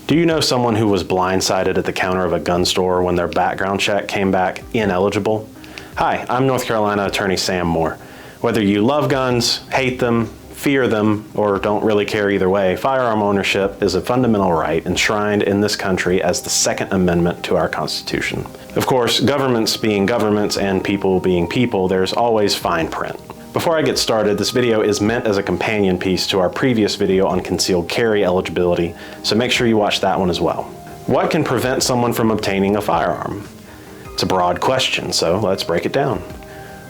Do you know someone who was blindsided at the counter of a gun store when their background check came back ineligible? Hi, I'm North Carolina attorney Sam Moore. Whether you love guns, hate them, fear them, or don't really care either way, firearm ownership is a fundamental right enshrined in this country as the Second Amendment to our Constitution. Of course, governments being governments and people being people, there's always fine print. Before I get started, this video is meant as a companion piece to our previous video on concealed carry eligibility, so make sure you watch that one as well. What can prevent someone from obtaining a firearm? It's a broad question, so let's break it down.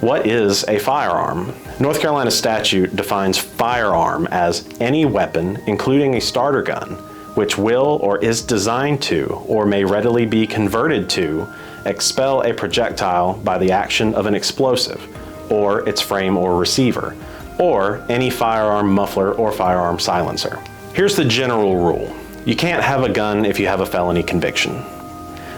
What is a firearm? North Carolina statute defines firearm as any weapon, including a starter gun, which will or is designed to, or may readily be converted to, expel a projectile by the action of an explosive, or its frame or receiver, or any firearm muffler or firearm silencer. Here's the general rule. You can't have a gun if you have a felony conviction.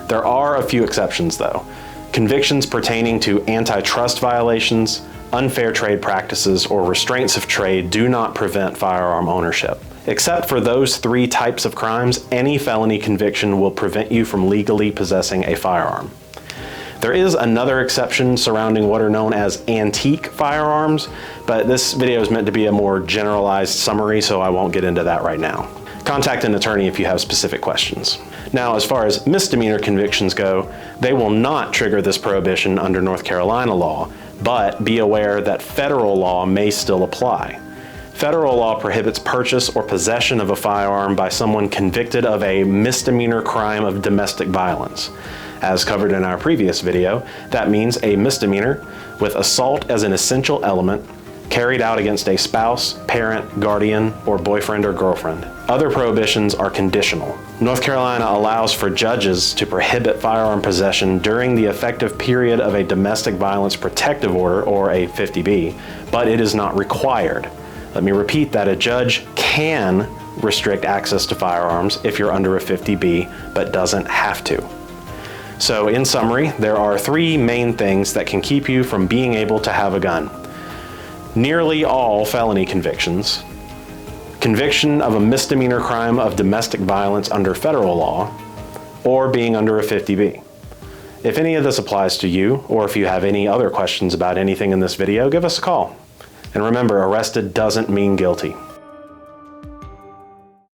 There are a few exceptions though. Convictions pertaining to antitrust violations, unfair trade practices, or restraints of trade do not prevent firearm ownership. Except for those three types of crimes, any felony conviction will prevent you from legally possessing a firearm. There is another exception surrounding what are known as antique firearms, but this video is meant to be a more generalized summary, so I won't get into that right now. Contact an attorney if you have specific questions. Now, as far as misdemeanor convictions go, they will not trigger this prohibition under North Carolina law, but be aware that federal law may still apply. Federal law prohibits purchase or possession of a firearm by someone convicted of a misdemeanor crime of domestic violence. As covered in our previous video, that means a misdemeanor with assault as an essential element carried out against a spouse, parent, guardian, or boyfriend or girlfriend. Other prohibitions are conditional. North Carolina allows for judges to prohibit firearm possession during the effective period of a domestic violence protective order, or a 50B, but it is not required. Let me repeat that a judge can restrict access to firearms if you're under a 50B, but doesn't have to. So in summary, there are three main things that can keep you from being able to have a gun. Nearly all felony convictions, conviction of a misdemeanor crime of domestic violence under federal law, or being under a 50B. If any of this applies to you, or if you have any other questions about anything in this video, give us a call. And remember, arrested doesn't mean guilty.